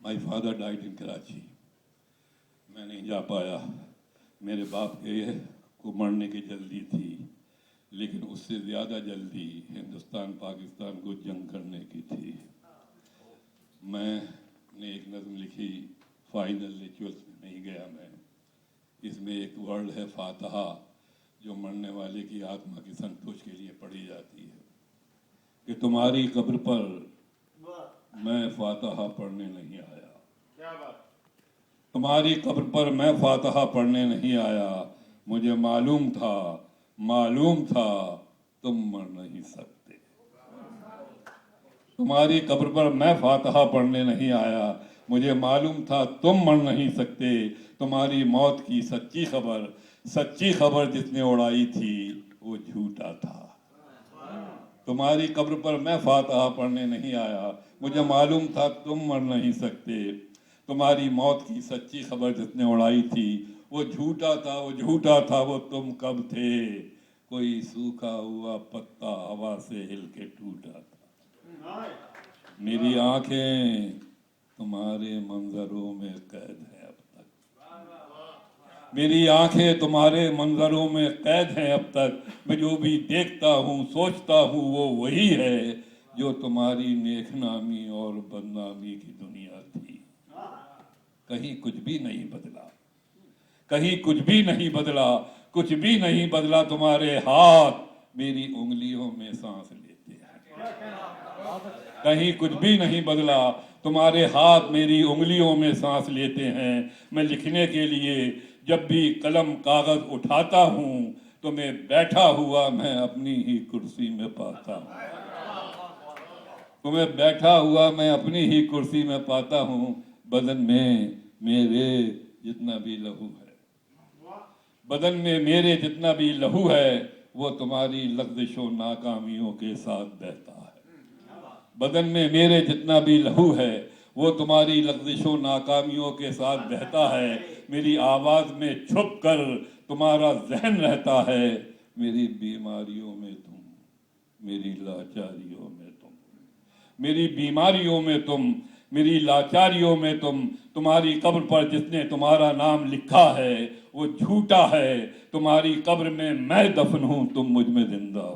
My father died in Karachi. मैं नहीं जा पाया। मेरे बाप के को मरने की जल्दी थी, लेकिन उससे ज़्यादा जल्दी हिंदुस्तान पाकिस्तान को जंग करने की थी। मैंने एक नज़्म लिखी, फाइनल रिचुअल्स में नहीं गया मैं। इसमें एक वर्ड है फातहा, जो मरने वाले की आत्मा की संतोष के लिए पढ़ी जाती है कि तुम्हारी कब्र पर मैं फातहा पढ़ने नहीं आया। क्या बात? तुम्हारी कब्र पर मैं फातहा पढ़ने नहीं आया। मुझे मालूम था तुम मर नहीं सकते। तुम्हारी कब्र पर मैं फातहा पढ़ने नहीं आया। मुझे मालूम था तुम मर नहीं सकते। तुम्हारी मौत की सच्ची खबर जिसने उड़ाई थी वो झूठा था। तुम्हारी कब्र पर मैं फातहा पढ़ने नहीं आया। मुझे मालूम था तुम मर नहीं सकते। तुम्हारी मौत की सच्ची खबर जिसने उड़ाई थी वो झूठा था। वो तुम कब थे? कोई सूखा हुआ पत्ता हवा से हिल के टूटा था। मेरी आंखें तुम्हारे मंजरों में कैद है अब तक। मेरी आंखें तुम्हारे मंजरों में कैद हैं अब तक। मैं जो भी देखता हूँ सोचता हूँ वो वही है जो तुम्हारी नेकनामी और बदनामी की दुनिया थी। कहीं कुछ भी नहीं बदला, कहीं कुछ भी नहीं बदला, कुछ भी नहीं बदला। तुम्हारे हाथ मेरी उंगलियों में सांस लेते हैं। कहीं कुछ भी नहीं बदला, तुम्हारे हाथ मेरी उंगलियों में सांस लेते हैं। मैं लिखने के लिए जब भी कलम कागज उठाता हूँ तो मैं बैठा हुआ मैं अपनी ही कुर्सी में पाता हूँ। तुम्हें बैठा हुआ मैं अपनी ही कुर्सी में पाता हूँ। बदन में मेरे जितना भी लहू है, बदन में मेरे जितना भी लहू है वो तुम्हारी लग़्ज़िशों नाकामियों के साथ बहता है। बदन में मेरे जितना भी लहू है वो तुम्हारी लग़्ज़िशों नाकामियों के साथ बहता है। मेरी आवाज़ में छुप कर तुम्हारा ज़हन रहता है। मेरी बीमारियों में तुम, मेरी लाचारियों में तुम, मेरी बीमारियों में तुम, मेरी लाचारियों में तुम। तुम्हारी कब्र पर जिसने तुम्हारा नाम लिखा है वो झूठा है। तुम्हारी कब्र में मैं दफन हूं, तुम मुझ में जिंदा हो।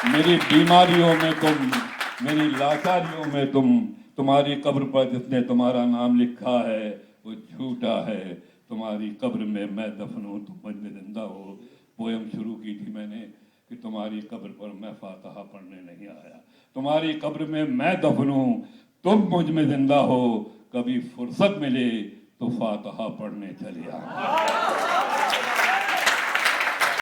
मेरी बीमारियों में तुम, मेरी लाचारियों में तुम। तुम्हारी कब्र पर जिसने तुम्हारा नाम लिखा है वो झूठा है। तुम्हारी कब्र में मैं दफन हूं, तुम मुझ में जिंदा हो। पोयम शुरू की थी मैंने कि तुम्हारी कब्र पर मैं फातहा पढ़ने नहीं आया। तुम्हारी कब्र में मैं दफन हूं, तुम मुझ में जिंदा हो। कभी फुर्सत मिले तो फातहा पढ़ने चले आए।